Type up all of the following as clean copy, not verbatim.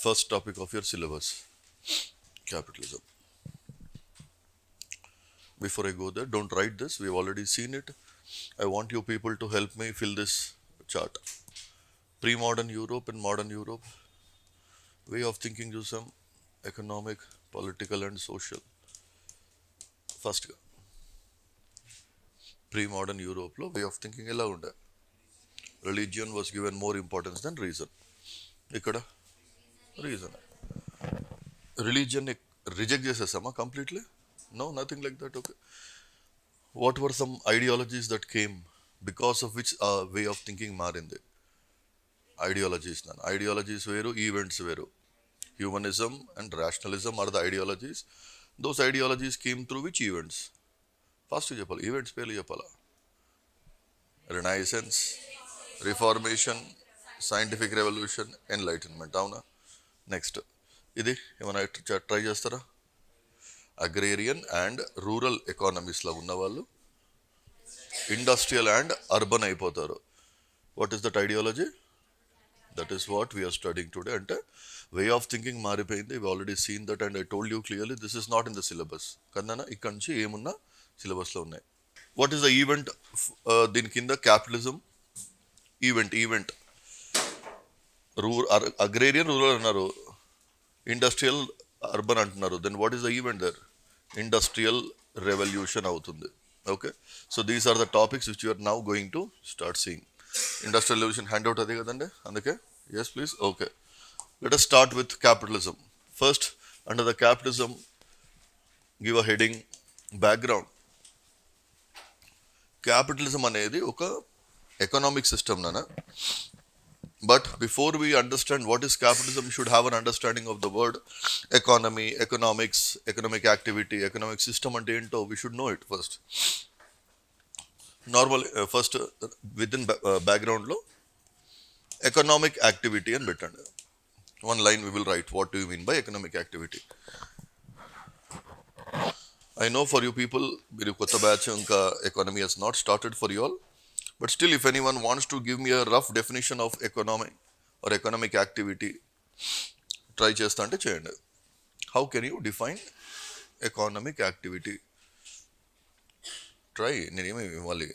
first topic of your syllabus, capitalism. Before I go there, don't write this, we've already seen it. I want you people to help me fill this chart. Pre-modern Europe and modern Europe, way of thinking చూసాం, economic, political and social. First గా pre-modern Europe లో way of thinking ఎలా ఉండే? Religion was given more importance than reason. ఇక్కడ reason. Religion reject చేసేసామా completely? No, nothing like that. Okay. What were some ideologies that came because of which way of thinking మారింది? Ideologies వేరు, events వేరు. Humanism and rationalism are the ideologies. Those ideologies came through which events? First చెప్పాలి, events పేర్లు చెప్పాలా? Renaissance, Reformation, Scientific Revolution, Enlightenment. అవునా? Next ఇది ఏమైనా try చేస్తారా? అగ్రేరియన్ అండ్ రూరల్ ఎకానమీస్లో ఉన్నవాళ్ళు ఇండస్ట్రియల్ అండ్ అర్బన్ అయిపోతారు. What is that ideology? That is what we are studying today. అంటే వే ఆఫ్ థింకింగ్ మారిపోయింది. We already seen that and I told you clearly this is not in the syllabus. కన్నా ఇక్కడ నుంచి ఏమున్నా సిలబస్లో ఉన్నాయి. What is the event? దీని కింద క్యాపిటలిజం ఈవెంట్ అగ్రేరియన్ రూరల్ అన్నారు, ఇండస్ట్రియల్ అర్బన్ అంటున్నారు. Then what is the event there? Industrial revolution అవుతుంది. Okay, so these are the topics which you are now going to start seeing. Industrial revolution hand out అదే కదండి, అందుకే yes please. Okay, let us start with capitalism. First, under the capitalism give a heading background. Capitalism అనేది ఒక economic system నానా. But before we understand what is capitalism, we should have an understanding of the word economy, economics, economic activity, economic system and ento. We should know it first. Normal first within background lo economic activity and bettandi. One line we will write. What do you mean by economic activity? I know for you people, మీరు కొత్త batch, ఇంకా economy has not started for you all. But still, if anyone wants to give me a rough definition of economy or economic activity, try చేస్తా అంటే చేయండి. How can you define economic activity? Try. నేనేమి మళ్ళీ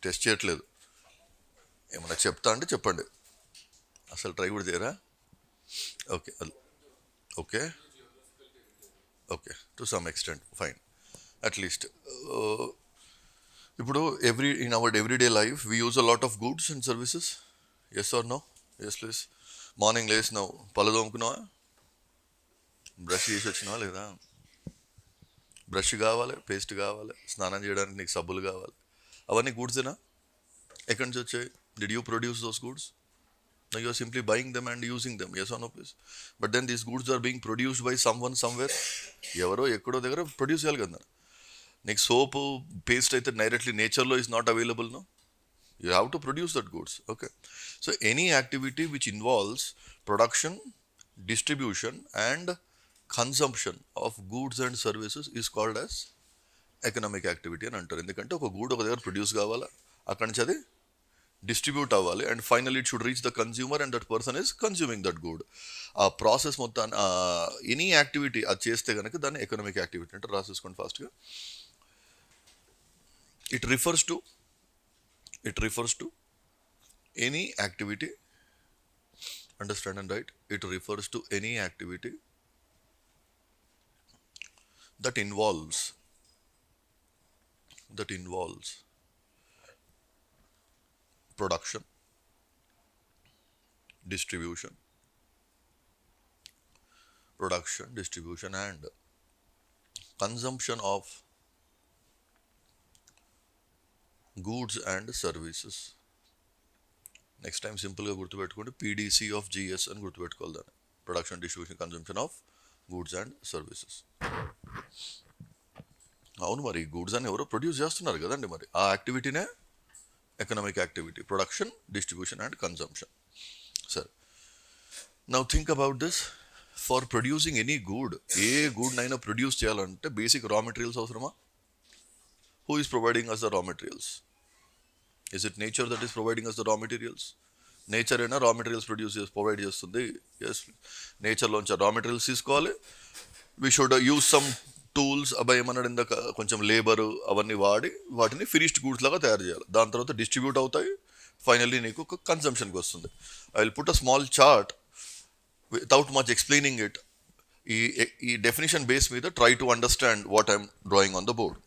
test చేయట్లేదు, ఏమన్నా చెప్తా అంటే చెప్పండి. అసలు ట్రై కూడా చేయరా? Okay okay okay, to some extent fine. At least ఇప్పుడు in our everyday life we use a lot of goods and services. Yes or no? Yes please. Morning లేచినావు, పళ్ళు తోముకున్నావా? బ్రష్ చేసి వచ్చినావా లేదా? బ్రష్ కావాలి, పేస్ట్ కావాలి, స్నానం చేయడానికి నీకు సబ్బులు కావాలి. అవన్నీ గూడ్సేనా? ఎక్కడి నుంచి వచ్చాయి? Did you produce those goods? No, you are simply buying them and using them. Yes or no please? But then these goods are being produced by someone somewhere. ఎవరో ఎక్కడో దగ్గర ప్రొడ్యూస్ చేయాలి కదా. నీకు సోపు, పేస్ట్ అయితే directly నేచర్లో is not available. No, you have to produce that goods. Okay, so any activity which involves production, distribution and consumption of goods and services is called as economic activity అని అంటారు. ఎందుకంటే ఒక గూడ్ ఒక దగ్గర produce కావాలా, అక్కడి నుంచి అది డిస్ట్రిబ్యూట్ అవ్వాలి, and final it should reach the consumer and that person is consuming that good. ఆ ప్రాసెస్ మొత్తాన్ని ఎనీ యాక్టివిటీ అది చేస్తే కనుక దాన్ని ఎకనామిక్ యాక్టివిటీ అంటే రాసేసుకోండి ఫాస్ట్గా. It refers to any activity, understand and write. It refers to any activity that involves production, distribution and consumption of goods and services. Next time సింపుల్గా గుర్తుపెట్టుకోండి, పీడీసీ ఆఫ్ జిఎస్ అని గుర్తుపెట్టుకోవాలి దాన్ని. Production, distribution, consumption of goods and services. అవును, మరి goods అని ఎవరో produce చేస్తున్నారు కదండి, మరి ఆ యాక్టివిటీనే economic activity, production, distribution and consumption. సరే, now think about this. For producing any good, ఏ గూడ్నైనా ప్రొడ్యూస్ చేయాలంటే బేసిక్ రా మెటీరియల్స్ అవసరమా? Who is providing us the raw materials? Is it nature that is providing us the raw materials? Nature అయినా రా materials provide చేస్తుంది. Yes, నేచర్లోంచి రా materials తీసుకోవాలి. We should use some tools, అబ్బాయి ఏమన్నాడు ఇందాక, కొంచెం లేబరు అవన్నీ వాడి వాటిని ఫినిష్డ్ గూడ్స్ లాగా తయారు చేయాలి. దాని తర్వాత డిస్ట్రిబ్యూట్ అవుతాయి, ఫైనల్లీ నీకు ఒక కన్సంప్షన్కి వస్తుంది. I will put a small chart without much explaining it. ఈ డెఫినేషన్ బేస్ మీద try to understand what I'm drawing on the board.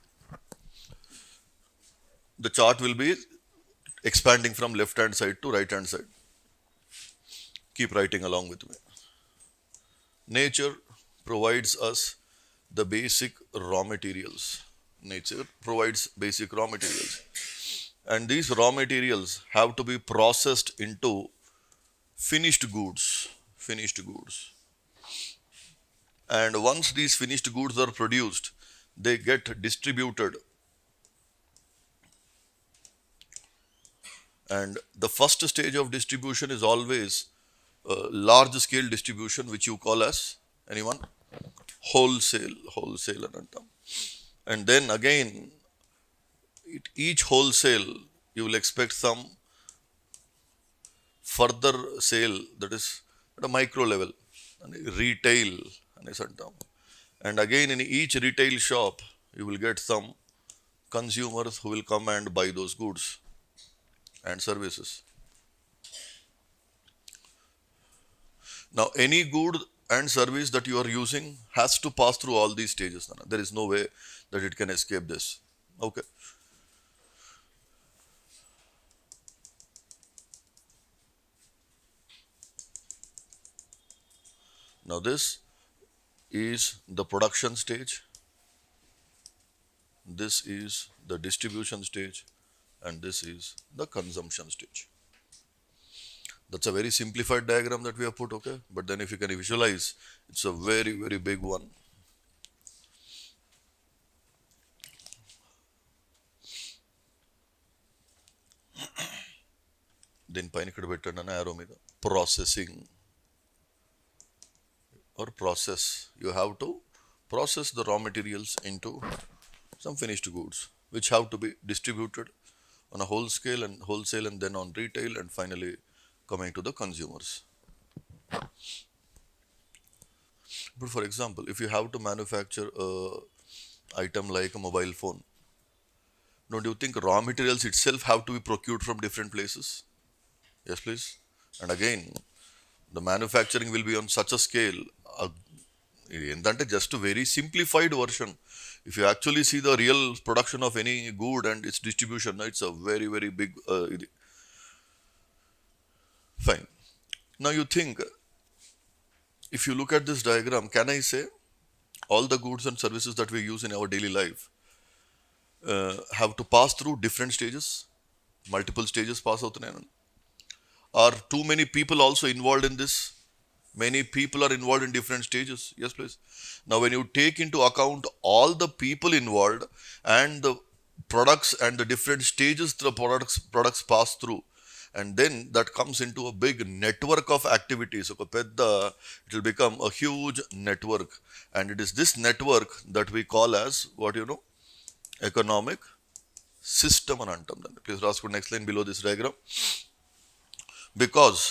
The chart will be expanding from left hand side to right hand side. Keep writing along with me. Nature provides us the basic raw materials. Nature provides basic raw materials. And these raw materials have to be processed into finished goods. Finished goods. And once these finished goods are produced, they get distributed. And the first stage of distribution is always large scale distribution, which you call as, anyone? Wholesale and antam. And then again, each wholesale, you will expect some further sale, that is at a micro level, retail అనేసి అంటాం. And again, in each retail shop, you will get some consumers who will come and buy those goods and services. Now, any good and service that you are using has to pass through all these stages. There is no way that it can escape this. Okay. Now, this is the production stage. This is the distribution stage. And this is the consumption stage. That's a very simplified diagram that we have put, okay? But then if you can visualize, it's a very, very big one. Then పైన ఇక్కడ పెట్టండి అన్న arrow మీద, processing or process. You have to process the raw materials into some finished goods, which have to be distributed on a wholesale and then on retail, and finally coming to the consumers. But for example, if you have to manufacture a item like a mobile phone, don't you think raw materials itself have to be procured from different places? Yes, please. And again, the manufacturing will be on such a scale, ఏంటంటే just a very simplified version. If you actually see the real production of any good and its distribution, it's a very, very big. Fine. Now you think, if you look at this diagram, can I say all the goods and services that we use in our daily life have to pass through different stages? Multiple stages pass out. Are too many people also involved in this? Many people are involved in different stages. Yes, please. Now, when you take into account all the people involved and the products and the different stages the products pass through, and then that comes into a big network of activities. It will become a huge network, and it is this network that we call as what economic system అని అంటాం దాన్ని. Please రాసుకోండి next line below this diagram. Because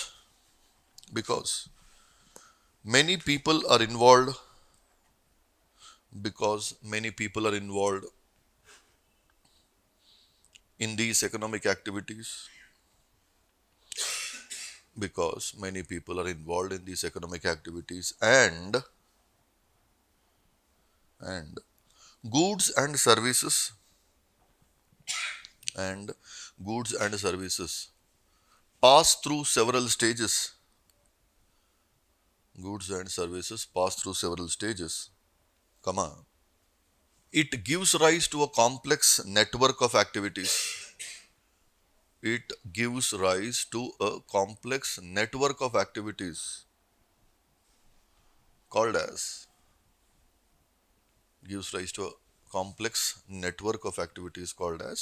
many people are involved in these economic activities. Because many people are involved in these economic activities, and goods and services pass through several stages. Goods and services pass through several stages, it gives rise to a complex network of activities. It gives rise to a complex network of activities called as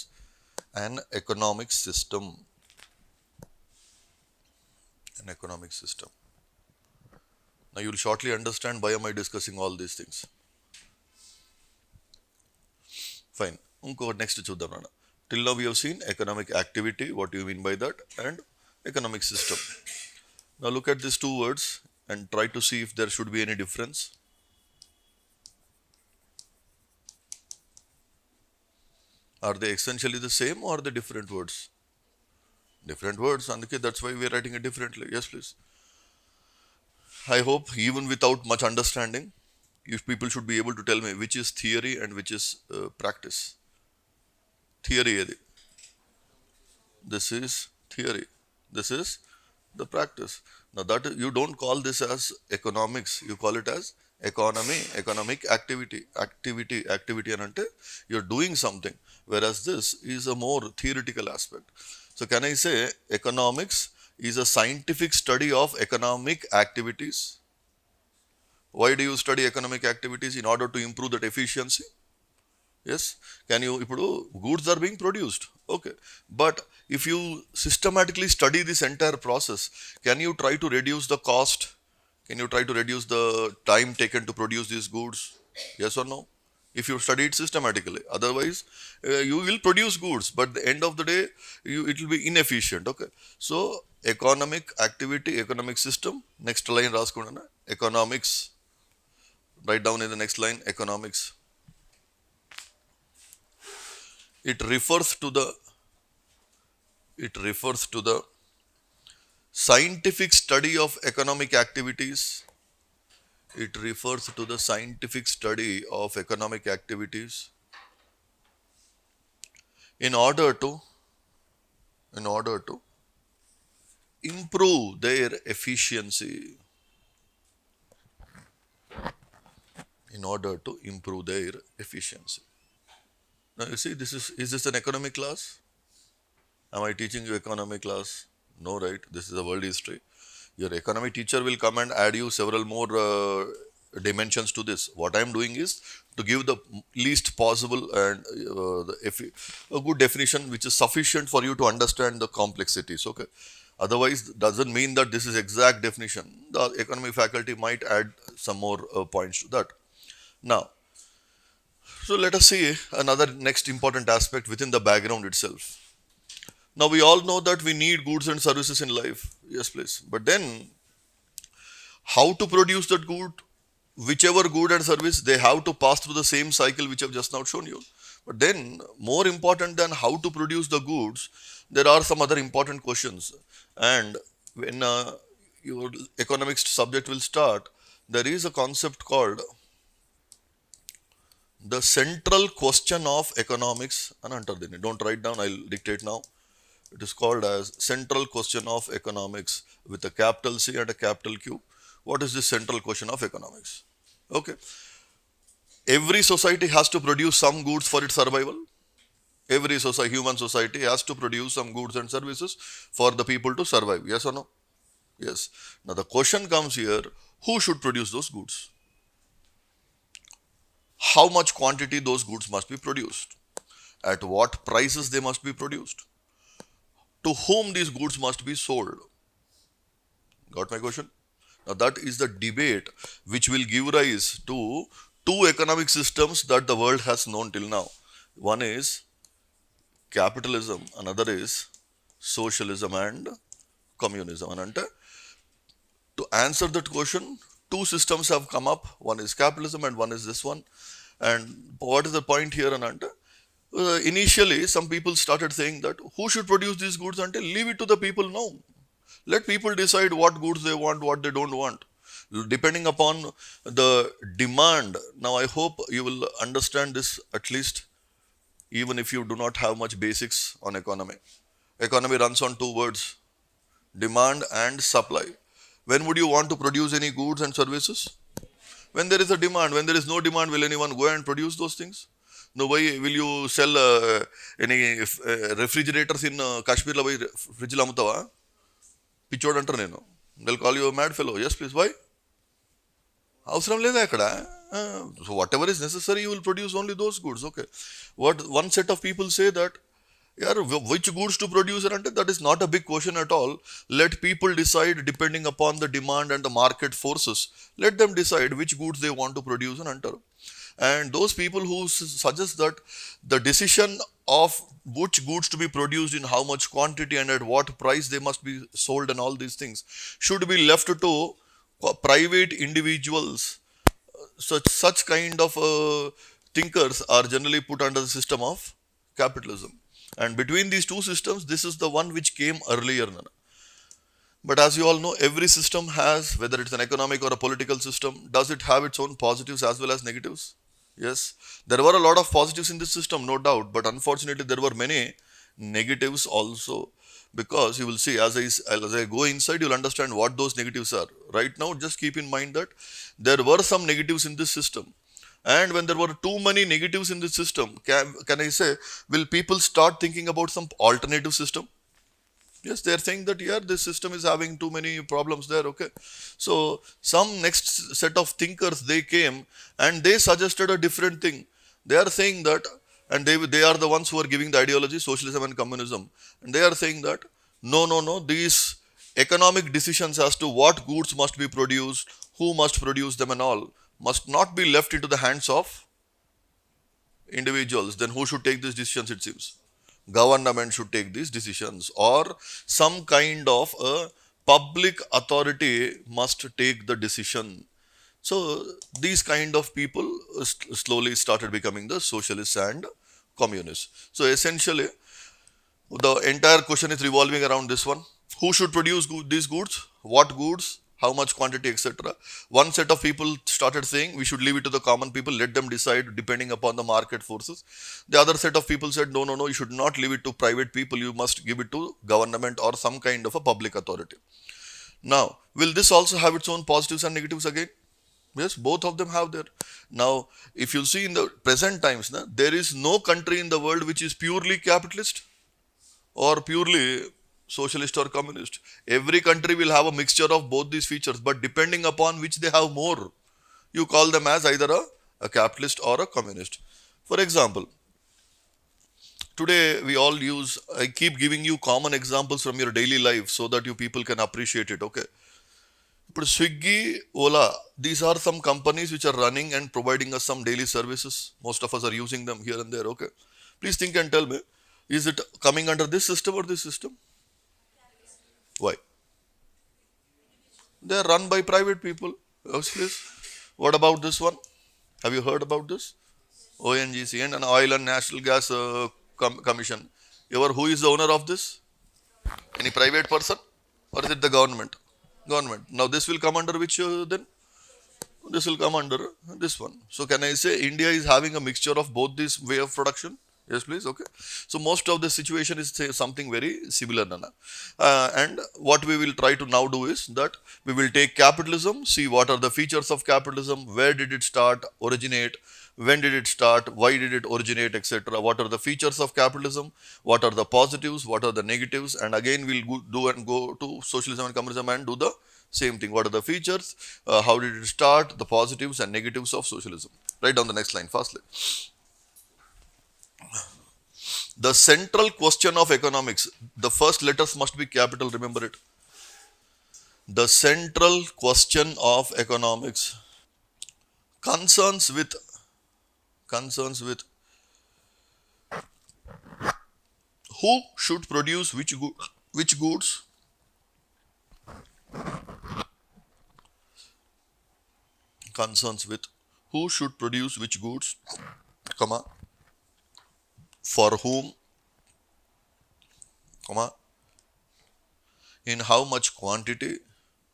an economic system. Now you will shortly understand why am I discussing all these things. Fine. Next చూద్దాం. Till now we have seen economic activity, what do you mean by that, and economic system. Now look at these two words and try to see if there should be any difference. Are they essentially the same or are they different words? Different words, and that's why we are writing it differently. Yes, please. I hope even without much understanding, if people should be able to tell me which is theory and which is practice. Theory, this is theory. This is the practice. Now that you don't call this as economics, you call it as economy, economic activity, activity and you're doing something. Whereas this is a more theoretical aspect. So can I say economics is a scientific study of economic activities? Why do you study economic activities? In order to improve that efficiency? Yes. Can you, goods are being produced. Okay. But if you systematically study this entire process, can you try to reduce the cost? Can you try to reduce the time taken to produce these goods? Yes or no? If you study it systematically. Otherwise, you will produce goods, but at the end of the day, it will be inefficient. Okay. So, economic activity, economic system. Next line, economics. Write down in the next line, economics. It refers to the scientific study of economic activities. It refers to the scientific study of economic activities in order to improve their efficiency. In order to improve their efficiency. Now you see, is this an economic class? Am I teaching you economic class? No, right? This is a world history. Your economy teacher will come and add you several more dimensions to this. What I am doing is to give the least possible and a good definition which is sufficient for you to understand the complexities. Okay. Otherwise, doesn't mean that this is exact definition. The economy faculty might add some more points to that. Now, so let us see another next important aspect within the background itself. Now we all know that we need goods and services in life. Yes, please. But then, how to produce that good? Whichever good and service, they have to pass through the same cycle which I've just now shown you. But then, more important than how to produce the goods, there are some other important questions. And when your economics subject will start, there is a concept called the central question of economics. Don't write down, I'll dictate now. It is called as central question of economics with a capital C and a capital Q. What is the central question of economics? Okay. Every society has to produce some goods for its survival. Every human society has to produce some goods and services for the people to survive. Yes or no? Yes. Now the question comes here, who should produce those goods? How much quantity those goods must be produced? At what prices they must be produced? To whom these goods must be sold? Got my question? Now that is the debate which will give rise to two economic systems that the world has known till now. One is capitalism, another is socialism and communism. And to answer that question, two systems have come up. One is capitalism and one is this one. And what is the point here, Ananta? Initially, some people started saying that who should produce these goods until leave it to the people now. Let people decide what goods they want, what they don't want, depending upon the demand. Now, I hope you will understand this at least, even if you do not have much basics on economy. Economy runs on two words, demand and supply. When would you want to produce any goods and services? When there is a demand. When there is no demand, will anyone go and produce those things? No way will you sell any refrigerators in Kashmir la fridge la amutava? Pichod antar nenu. They'll call you a mad fellow. Yes, please. Why? Avsaram leda ikkada. So whatever is necessary, you will produce only those goods. Okay. What one set of people say that, which goods to produce, that is not a big question at all. Let people decide depending upon the demand and the market forces. Let them decide which goods they want to produce and enter. And those people who suggest that the decision of which goods to be produced in how much quantity and at what price they must be sold and all these things should be left to private individuals. Such kind of thinkers are generally put under the system of capitalism. And between these two systems, this is the one which came earlier. But as you all know, every system has, whether it's an economic or a political system, does it have its own positives as well as negatives? Yes, there were a lot of positives in this system, no doubt, but unfortunately there were many negatives also, because you will see as I go inside, you'll understand what those negatives are. Right now, just keep in mind that there were some negatives in this system. And when there were too many negatives in this system, can I say, will people start thinking about some alternative system? Yes, they're saying that, yeah, this system is having too many problems there, okay. So some next set of thinkers, they came and they suggested a different thing. They are saying that, and they are the ones who are giving the ideology, socialism and communism. And they are saying that, no, these economic decisions as to what goods must be produced, who must produce them and all, must not be left into the hands of individuals. Then who should take these decisions, it seems? Government should take these decisions, or some kind of a public authority must take the decision. So these kind of people slowly started becoming the socialists and communists. So essentially, the entire question is revolving around this one. Who should produce these goods? What goods? How much quantity, etc. One set of people started saying we should leave it to the common people, let them decide depending upon the market forces. The other set of people said, no, you should not leave it to private people, you must give it to government or some kind of a public authority. Now, will this also have its own positives and negatives again? Yes, both of them have their. Now, if you see in the present times, there is no country in the world which is purely capitalist or purely socialist or communist. Every country will have a mixture of both these features, but depending upon which they have more, you call them as either a capitalist or a communist. For example, today we all use, I keep giving you common examples from your daily life so that you people can appreciate it, okay? But Swiggy, Ola, these are some companies which are running and providing us some daily services. Most of us are using them here and there, okay? Please think and tell me, is it coming under this system or this system? Why? They are run by private people. Yes, please. What about this one? Have you heard about this? ONGC and an Oil and Natural Gas Commission. Who is the owner of this? Any private person? Or is it the government? Government. Now this will come under which then? This will come under this one. So can I say India is having a mixture of both this way of production? Yes, please. Okay. So most of the situation is something very similar, Nana. And what we will try to now do is that we will take capitalism, see what are the features of capitalism, where did it start, originate, when did it start, why did it originate, etc. What are the features of capitalism, what are the positives, what are the negatives, and again we'll go to socialism and communism and do the same thing. What are the features, how did it start, the positives and negatives of socialism. Write down the next line fastly. The central question of economics, the first letters must be capital, remember it. The central question of economics concerns with who should produce which goods, concerns with who should produce which goods, comma, for whom, comma, in how much quantity,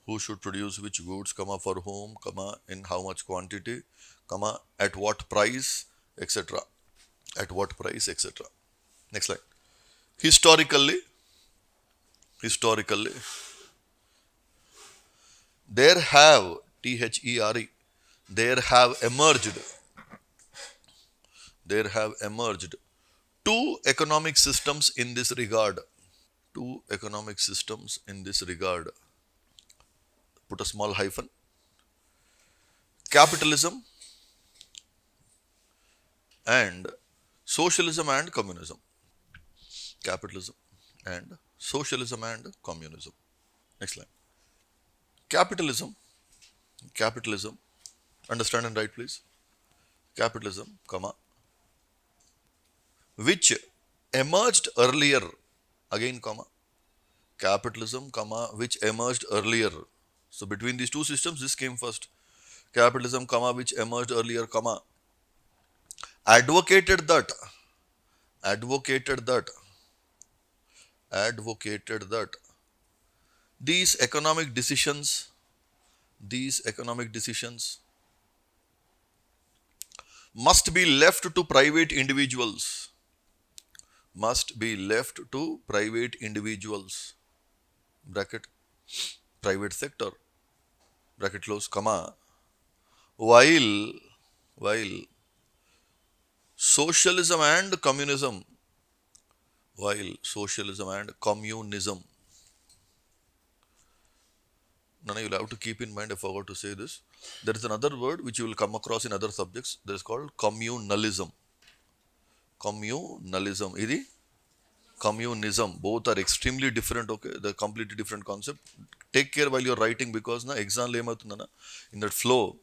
who should produce which goods, comma, for whom, comma, in how much quantity, comma, at what price, etc. At what price, etc. Next slide. Historically, there have, THERE, there have emerged two economic systems in this regard. Two economic systems in this regard. Put a small hyphen. Capitalism and socialism and communism. Capitalism and socialism and communism. Next line. Capitalism, understand and write please. capitalism, comma, which emerged earlier, again, comma, capitalism, comma, which emerged earlier. So between these two systems, this came first. Capitalism, comma, which emerged earlier, comma, advocated that, advocated that, advocated that these economic decisions, these economic decisions must be left to private individuals, must be left to private individuals, bracket, private sector, bracket close, comma, while, while socialism and communism, while socialism and communism. Nana, you'll have to keep in mind, I forgot to say this. There is another word which you will come across in other subjects. That is called communalism. Communalism. Idi? Communism. Both are extremely different, okay? They're completely different concept. Take care while you're writing because na exam in that flow,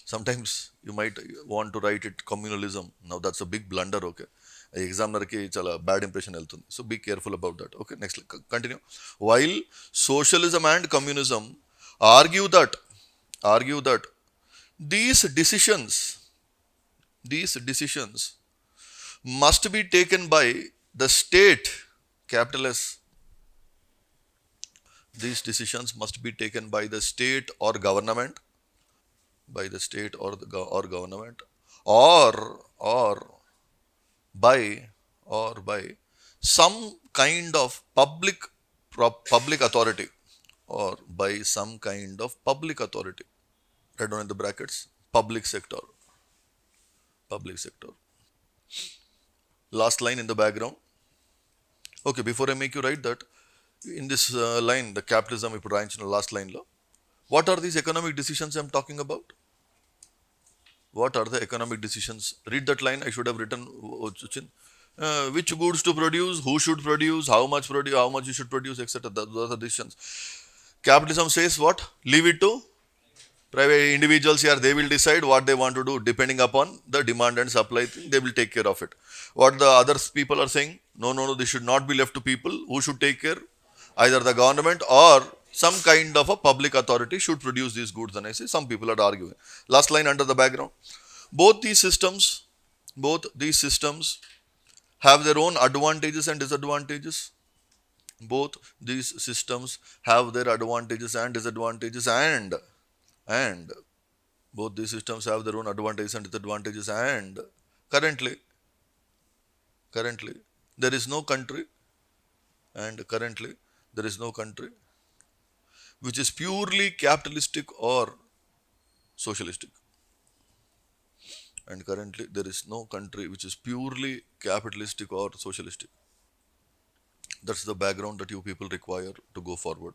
sometimes you might want to write it communalism. Now that's a big blunder, okay? Examiner ki chala bad impression heltundi. So be careful about that. Okay, next continue. While socialism and communism argue that these decisions must be taken by the state, capital S. These decisions must be taken by the state or government, by the state or or government, or by some kind of public authority, or by some kind of public authority. Write down in the brackets, public sector, public sector. Last line in the background. Okay, before I make you write that, in this line, the capitalism, if you in the last line, what are these economic decisions I'm talking about? What are the economic decisions? Read that line. I should have written which goods to produce, who should produce, how much you should produce, etc. Those are the decisions. Capitalism says what? Leave it to private individuals here. They will decide what they want to do depending upon the demand and supply thing. They will take care of it. What the other people are saying? No, this should not be left to people. Who should take care? Either the government or some kind of a public authority should produce these goods. And I say some people are arguing. Last line under the background. Both these systems have their own advantages and disadvantages. Both these systems have their advantages and disadvantages, and both these systems have their own advantages and disadvantages, and currently there is no country, which is purely capitalistic or socialistic. And currently there is no country which is purely capitalistic or socialistic. That's the background that you people require to go forward.